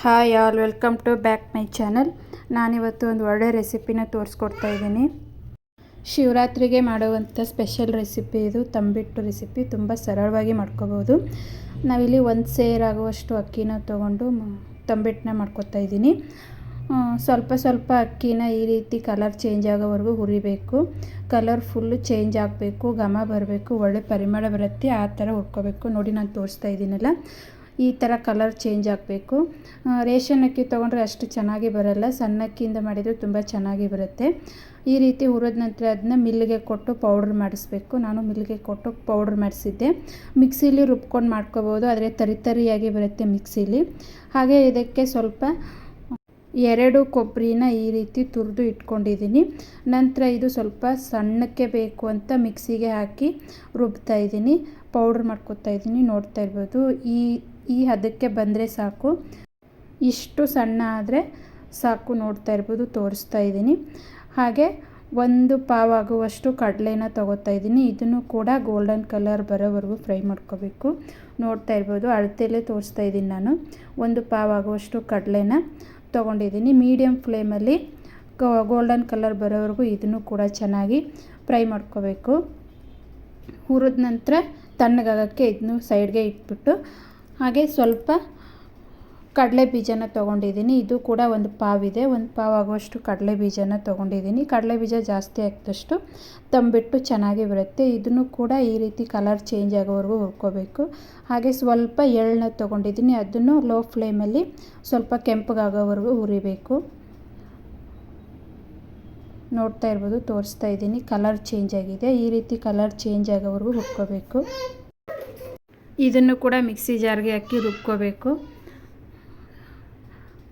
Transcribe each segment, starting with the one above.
Hi all, welcome to back my channel. ನಾನಿವತ್ತು ಒಂದು ಒಳ್ಳೆ ರೆಸಿಪಿನ ತೋರಿಸ್ಕೊಡ್ತಾ ಇದ್ದೀನಿ. ಶಿವರಾತ್ರಿಗೆ ಮಾಡುವಂಥ ಸ್ಪೆಷಲ್ ರೆಸಿಪಿ ಇದು. ತಂಬಿಟ್ಟು ರೆಸಿಪಿ ತುಂಬ ಸರಳವಾಗಿ ಮಾಡ್ಕೋಬೋದು. ನಾವಿಲ್ಲಿ ಒಂದು ಸೇರಾಗುವಷ್ಟು ಅಕ್ಕಿನ ತೊಗೊಂಡು ತಂಬಿಟ್ಟನ್ನ ಮಾಡ್ಕೊತಾ ಇದ್ದೀನಿ. ಸ್ವಲ್ಪ ಸ್ವಲ್ಪ ಅಕ್ಕಿನ ಈ ರೀತಿ ಕಲರ್ ಚೇಂಜ್ ಆಗೋವರೆಗೂ ಹುರಿಬೇಕು. ಕಲರ್ ಫುಲ್ಲು ಚೇಂಜ್ ಆಗಬೇಕು, ಘಮ ಬರಬೇಕು, ಒಳ್ಳೆ ಪರಿಮಳ ಬರುತ್ತೆ, ಆ ಥರ ಹುರ್ಕೋಬೇಕು. ನೋಡಿ, ನಾನು ತೋರಿಸ್ತಾ ಇದ್ದೀನಲ್ಲ, ಈ ಥರ ಕಲರ್ ಚೇಂಜ್ ಆಗಬೇಕು. ರೇಷನ್ ಅಕ್ಕಿ ತೊಗೊಂಡ್ರೆ ಅಷ್ಟು ಚೆನ್ನಾಗಿ ಬರೋಲ್ಲ, ಸಣ್ಣ ಅಕ್ಕಿಯಿಂದ ಮಾಡಿದರೆ ತುಂಬ ಚೆನ್ನಾಗಿ ಬರುತ್ತೆ. ಈ ರೀತಿ ಹುರಿದ ನಂತರ ಅದನ್ನ ಮಿಲ್ಲಿಗೆ ಕೊಟ್ಟು ಪೌಡ್ರ್ ಮಾಡಿಸ್ಬೇಕು. ನಾನು ಮಿಲ್ಲಿಗೆ ಕೊಟ್ಟು ಪೌಡ್ರ್ ಮಾಡಿಸಿದ್ದೆ. ಮಿಕ್ಸಿಲಿ ರುಬ್ಕೊಂಡು ಮಾಡ್ಕೋಬೋದು, ಆದರೆ ತರಿಯಾಗಿ ಬರುತ್ತೆ ಮಿಕ್ಸಿಲಿ. ಹಾಗೆ ಇದಕ್ಕೆ ಸ್ವಲ್ಪ 2 ಕೊಬ್ಬರಿನ ಈ ರೀತಿ ತುರಿದು ಇಟ್ಕೊಂಡಿದ್ದೀನಿ. ನಂತರ ಇದು ಸ್ವಲ್ಪ ಸಣ್ಣಕ್ಕೆ ಬೇಕು ಅಂತ ಮಿಕ್ಸಿಗೆ ಹಾಕಿ ರುಬ್ತಾ ಇದ್ದೀನಿ, ಪೌಡ್ರ್ ಮಾಡ್ಕೊತಾ ಇದ್ದೀನಿ. ನೋಡ್ತಾ ಇರ್ಬೋದು, ಈ ಹದಕ್ಕೆ ಬಂದರೆ ಸಾಕು. ಇಷ್ಟು ಸಣ್ಣ ಆದರೆ ಸಾಕು. ನೋಡ್ತಾ ಇರ್ಬೋದು, ತೋರಿಸ್ತಾ ಇದ್ದೀನಿ. ಹಾಗೆ 1 ಪಾವ್ ಆಗುವಷ್ಟು ಕಡಲೆನ ತೊಗೋತಾ ಇದ್ದೀನಿ. ಇದನ್ನು ಕೂಡ ಗೋಲ್ಡನ್ ಕಲರ್ ಬರೋವರೆಗೂ ಫ್ರೈ ಮಾಡ್ಕೋಬೇಕು. ನೋಡ್ತಾ ಇರ್ಬೋದು, ಅಳತೆಯಲ್ಲೇ ತೋರಿಸ್ತಾ ಇದ್ದೀನಿ. ನಾನು 1 ಪಾವ್ ಆಗುವಷ್ಟು ಕಡಲೆನ ತೊಗೊಂಡಿದ್ದೀನಿ. ಮೀಡಿಯಮ್ ಫ್ಲೇಮಲ್ಲಿ ಗೋಲ್ಡನ್ ಕಲರ್ ಬರೋವರೆಗೂ ಇದನ್ನು ಕೂಡ ಚೆನ್ನಾಗಿ ಫ್ರೈ ಮಾಡ್ಕೋಬೇಕು. ಹುರಿದ ನಂತರ ತಣ್ಣಗಾಗೋಕ್ಕೆ ಇದನ್ನು ಸೈಡ್ಗೆ ಇಟ್ಬಿಟ್ಟು, ಹಾಗೆ ಸ್ವಲ್ಪ ಕಡಲೆ ಬೀಜನ ತೊಗೊಂಡಿದ್ದೀನಿ. ಇದು ಕೂಡ 1 ಪಾವ್ ಇದೆ. 1 ಪಾವ್ ಆಗುವಷ್ಟು ಕಡಲೆ ಬೀಜನ ತೊಗೊಂಡಿದ್ದೀನಿ. ಕಡಲೆ ಬೀಜ ಜಾಸ್ತಿ ಹಾಕಿದಷ್ಟು ತಂಬಿಟ್ಟು ಚೆನ್ನಾಗಿ ಬರುತ್ತೆ. ಇದನ್ನು ಕೂಡ ಈ ರೀತಿ ಕಲರ್ ಚೇಂಜ್ ಆಗೋವರೆಗೂ ಹುರ್ಕೋಬೇಕು. ಹಾಗೆ ಸ್ವಲ್ಪ ಎಳ್ಳನ್ನ ತೊಗೊಂಡಿದ್ದೀನಿ. ಅದನ್ನು ಲೋ ಫ್ಲೇಮಲ್ಲಿ ಸ್ವಲ್ಪ ಕೆಂಪಗಾಗೋವರೆಗೂ ಹುರಿಬೇಕು. ನೋಡ್ತಾ ಇರ್ಬೋದು, ತೋರಿಸ್ತಾ ಇದ್ದೀನಿ, ಕಲರ್ ಚೇಂಜ್ ಆಗಿದೆ. ಈ ರೀತಿ ಕಲರ್ ಚೇಂಜ್ ಆಗೋವರೆಗೂ ಹುರ್ಕೋಬೇಕು. ಇದನ್ನು ಕೂಡ ಮಿಕ್ಸಿ ಜಾರ್ಗೆ ಹಾಕಿ ರುಬ್ಕೋಬೇಕು.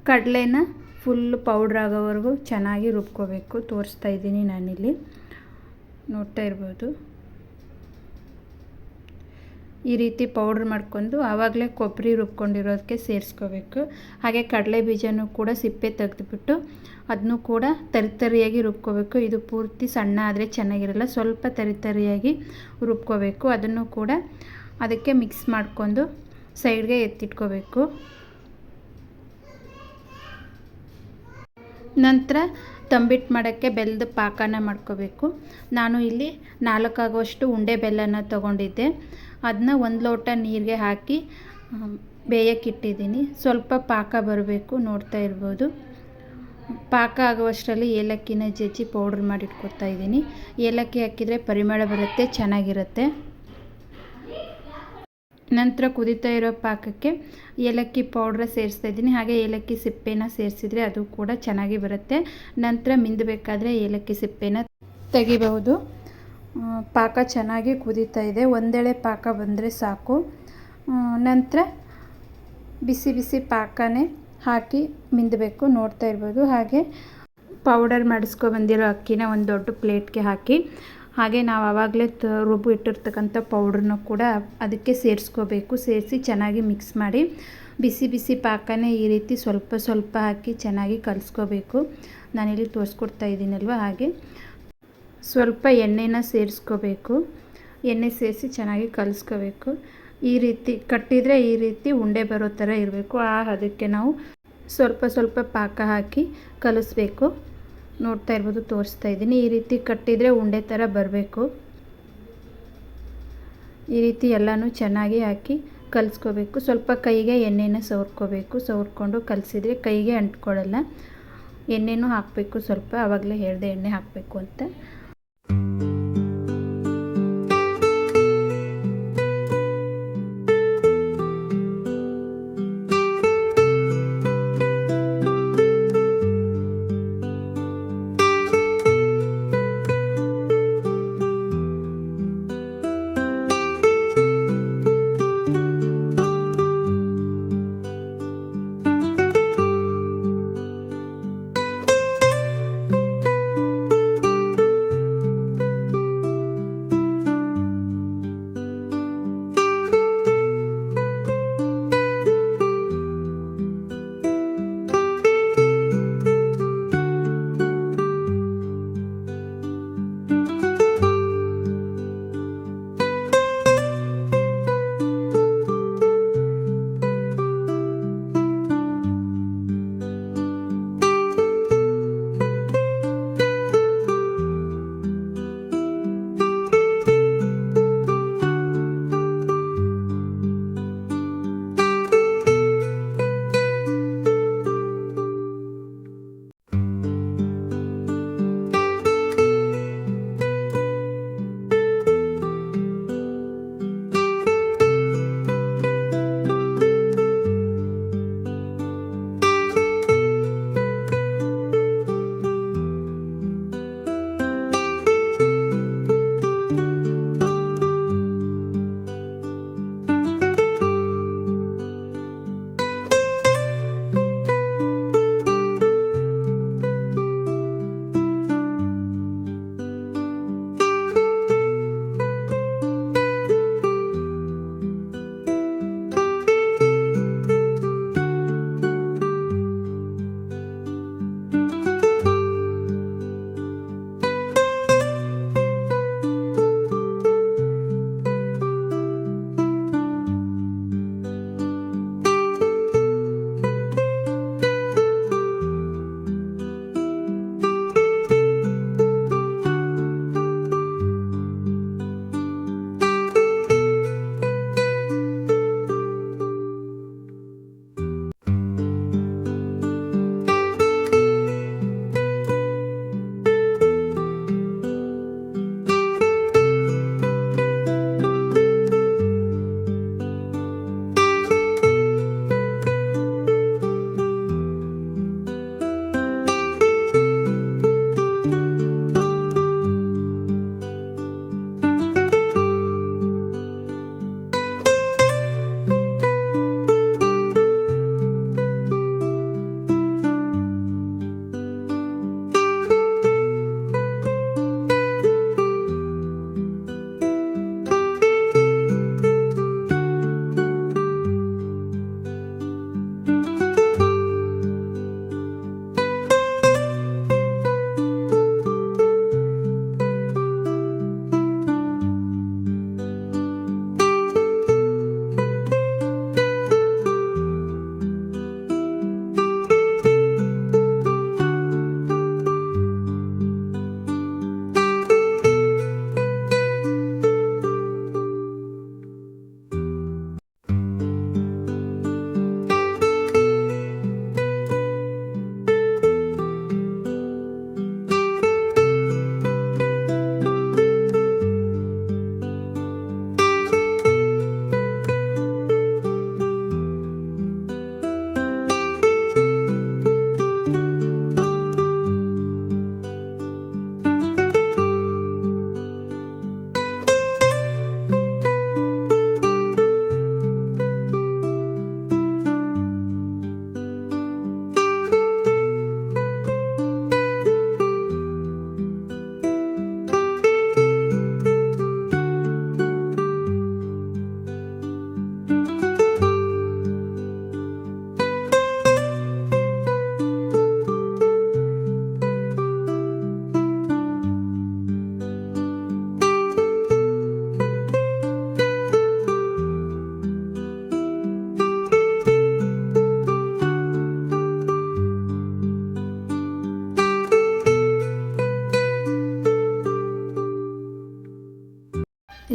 ಕಡಲೆನ ಫುಲ್ ಪೌಡ್ರ್ ಆಗೋವರೆಗೂ ಚೆನ್ನಾಗಿ ರುಬ್ಕೋಬೇಕು. ತೋರಿಸ್ತಾ ಇದ್ದೀನಿ ನಾನಿಲ್ಲಿ, ನೋಡ್ತಾ ಇರ್ಬೋದು. ಈ ರೀತಿ ಪೌಡ್ರ್ ಮಾಡ್ಕೊಂಡು ಆವಾಗಲೇ ಕೊಬ್ಬರಿ ರುಬ್ಕೊಂಡಿರೋದಕ್ಕೆ ಸೇರಿಸ್ಕೋಬೇಕು. ಹಾಗೆ ಕಡಲೆ ಬೀಜನೂ ಕೂಡ ಸಿಪ್ಪೆ ತೆಗೆದುಬಿಟ್ಟು ಅದನ್ನು ಕೂಡ ತರಿಯಾಗಿ ರುಬ್ಕೋಬೇಕು. ಇದು ಪೂರ್ತಿ ಸಣ್ಣ ಆದರೆ ಚೆನ್ನಾಗಿರಲ್ಲ, ಸ್ವಲ್ಪ ತರಿಯಾಗಿ ರುಬ್ಕೋಬೇಕು. ಅದನ್ನು ಕೂಡ ಅದಕ್ಕೆ ಮಿಕ್ಸ್ ಮಾಡ್ಕೊಂಡು ಸೈಡ್ಗೆ ಎತ್ತಿಟ್ಕೋಬೇಕು. ನಂತರ ತಂಬಿಟ್ಟು ಮಾಡೋಕ್ಕೆ ಬೆಲ್ಲದ ಪಾಕನ ಮಾಡ್ಕೋಬೇಕು. ನಾನು ಇಲ್ಲಿ 4 ಆಗುವಷ್ಟು ಉಂಡೆ ಬೆಲ್ಲನ ತೊಗೊಂಡಿದ್ದೆ. ಅದನ್ನ 1 ಲೋಟ ನೀರಿಗೆ ಹಾಕಿ ಬೇಯಕ್ಕಿಟ್ಟಿದ್ದೀನಿ. ಸ್ವಲ್ಪ ಪಾಕ ಬರಬೇಕು. ನೋಡ್ತಾ ಇರ್ಬೋದು, ಪಾಕ ಆಗುವಷ್ಟರಲ್ಲಿ ಏಲಕ್ಕಿನ ಜಜ್ಜಿ ಪೌಡ್ರ್ ಮಾಡಿ ಇಟ್ಕೊತಾ ಇದ್ದೀನಿ. ಏಲಕ್ಕಿ ಹಾಕಿದರೆ ಪರಿಮಳ ಬರುತ್ತೆ, ಚೆನ್ನಾಗಿರುತ್ತೆ. ನಂತರ ಕುದೀತಾ ಇರೋ ಪಾಕಕ್ಕೆ ಏಲಕ್ಕಿ ಪೌಡ್ರ ಸೇರಿಸ್ತಾ ಇದ್ದೀನಿ. ಹಾಗೆ ಏಲಕ್ಕಿ ಸಿಪ್ಪೆನ ಸೇರಿಸಿದರೆ ಅದು ಕೂಡ ಚೆನ್ನಾಗಿ ಬರುತ್ತೆ. ನಂತರ ಮಿಂದಬೇಕಾದ್ರೆ ಏಲಕ್ಕಿ ಸಿಪ್ಪೆನ ತೆಗಿಬಹುದು. ಪಾಕ ಚೆನ್ನಾಗಿ ಕುದೀತಾ ಇದೆ. ಒಂದೆಳೆ ಪಾಕ ಬಂದರೆ ಸಾಕು. ನಂತರ ಬಿಸಿ ಬಿಸಿ ಪಾಕನೇ ಹಾಕಿ ಮಿಂದಬೇಕು. ನೋಡ್ತಾ ಇರ್ಬೋದು. ಹಾಗೆ ಪೌಡರ್ ಮಾಡಿಸ್ಕೊಬಂದಿರೋ ಅಕ್ಕಿನ ಒಂದು ದೊಡ್ಡ ಪ್ಲೇಟ್ಗೆ ಹಾಕಿ, ಹಾಗೆ ನಾವು ಆವಾಗಲೇ ರುಬ್ಬು ಇಟ್ಟಿರ್ತಕ್ಕಂಥ ಪೌಡ್ರನ್ನ ಕೂಡ ಅದಕ್ಕೆ ಸೇರಿಸ್ಕೋಬೇಕು. ಸೇರಿಸಿ ಚೆನ್ನಾಗಿ ಮಿಕ್ಸ್ ಮಾಡಿ ಬಿಸಿ ಬಿಸಿ ಪಾಕನೇ ಈ ರೀತಿ ಸ್ವಲ್ಪ ಸ್ವಲ್ಪ ಹಾಕಿ ಚೆನ್ನಾಗಿ ಕಲಿಸ್ಕೋಬೇಕು. ನಾನಿಲ್ಲಿ ತೋರಿಸ್ಕೊಡ್ತಾ ಇದ್ದೀನಲ್ವ, ಹಾಗೆ ಸ್ವಲ್ಪ ಎಣ್ಣೆನ ಸೇರಿಸ್ಕೋಬೇಕು. ಎಣ್ಣೆ ಸೇರಿಸಿ ಚೆನ್ನಾಗಿ ಕಲಿಸ್ಕೋಬೇಕು. ಈ ರೀತಿ ಕಟ್ಟಿದರೆ ಈ ರೀತಿ ಉಂಡೆ ಬರೋ ಥರ ಇರಬೇಕು. ಅದಕ್ಕೆ ನಾವು ಸ್ವಲ್ಪ ಸ್ವಲ್ಪ ಪಾಕ ಹಾಕಿ ಕಲಿಸ್ಬೇಕು. ನೋಡ್ತಾ ಇರ್ಬೋದು, ತೋರಿಸ್ತಾ ಇದ್ದೀನಿ. ಈ ರೀತಿ ಕಟ್ಟಿದರೆ ಉಂಡೆ ಥರ ಬರಬೇಕು. ಈ ರೀತಿ ಎಲ್ಲನೂ ಚೆನ್ನಾಗಿ ಹಾಕಿ ಕಲಿಸ್ಕೋಬೇಕು. ಸ್ವಲ್ಪ ಕೈಗೆ ಎಣ್ಣೆನ ಸವರ್ಕೋಬೇಕು. ಸವರ್ಕೊಂಡು ಕಲಿಸಿದರೆ ಕೈಗೆ ಅಂಟ್ಕೊಳ್ಳಲ್ಲ. ಎಣ್ಣೆನೂ ಹಾಕಬೇಕು ಸ್ವಲ್ಪ. ಆವಾಗಲೇ ಹೇಳಿದೆ ಎಣ್ಣೆ ಹಾಕಬೇಕು ಅಂತ.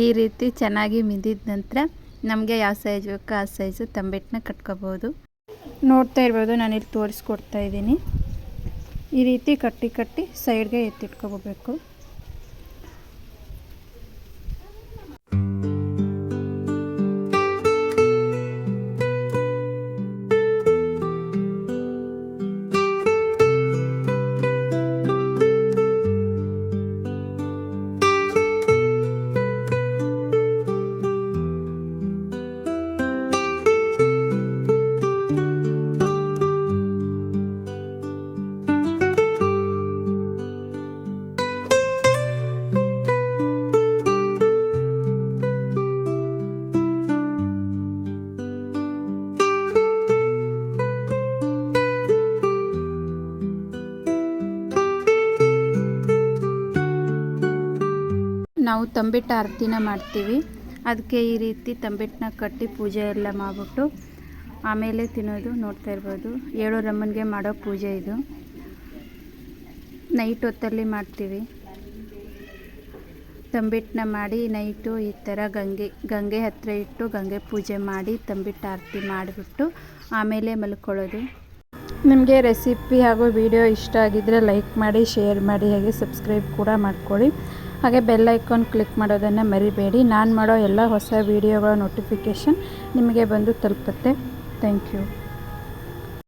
ಈ ರೀತಿ ಚೆನ್ನಾಗಿ ಮಿದಿದ ನಂತರ ನಮಗೆ ಯಾವ ಸೈಜ್ ಬೇಕೋ ಆ ಸೈಜು ತಂಬಿಟ್ಟನ್ನ ಕಟ್ಕೋಬೋದು. ನೋಡ್ತಾ ಇರ್ಬೋದು, ನಾನಿಲ್ಲಿ ತೋರಿಸ್ಕೊಡ್ತಾ ಇದ್ದೀನಿ. ಈ ರೀತಿ ಕಟ್ಟಿ ಸೈಡ್ಗೆ ಎತ್ತಿಟ್ಕೋಬೇಕು. ನಾವು ತಂಬಿಟ್ಟು ಆರತಿನ ಮಾಡ್ತೀವಿ. ಅದಕ್ಕೆ ಈ ರೀತಿ ತಂಬಿಟ್ಟನ್ನ ಕಟ್ಟಿ ಪೂಜೆ ಎಲ್ಲ ಮಾಡಿಬಿಟ್ಟು ಆಮೇಲೆ ತಿನ್ನೋದು. ನೋಡ್ತಾ ಇರ್ಬೋದು, 7 ರಮ್ಮನಿಗೆ ಮಾಡೋ ಪೂಜೆ ಇದು. ನೈಟ್ ಹೊತ್ತಲ್ಲಿ ಮಾಡ್ತೀವಿ. ತಂಬಿಟ್ಟನ್ನ ಮಾಡಿ ನೈಟು ಈ ಥರ ಗಂಗೆ ಹತ್ತಿರ ಇಟ್ಟು ಗಂಗೆ ಪೂಜೆ ಮಾಡಿ ತಂಬಿಟ್ಟು ಆರತಿ ಮಾಡಿಬಿಟ್ಟು ಆಮೇಲೆ ಮಲ್ಕೊಳ್ಳೋದು. ನಿಮಗೆ ರೆಸಿಪಿ ಹಾಗೂ ವಿಡಿಯೋ ಇಷ್ಟ ಆಗಿದ್ದರೆ ಲೈಕ್ ಮಾಡಿ, ಶೇರ್ ಮಾಡಿ, ಹಾಗೆ ಸಬ್ಸ್ಕ್ರೈಬ್ ಕೂಡ ಮಾಡ್ಕೊಳ್ಳಿ. ಹಾಗೆ ಬೆಲ್ ಐಕಾನ್ ಕ್ಲಿಕ್ ಮಾಡೋದನ್ನು ಮರಿಬೇಡಿ. ನಾನು ಮಾಡೋ ಎಲ್ಲ ಹೊಸ ವೀಡಿಯೋಗಳ ನೋಟಿಫಿಕೇಷನ್ ನಿಮಗೆ ಬಂದು ತಲುಪುತ್ತೆ. Thank you.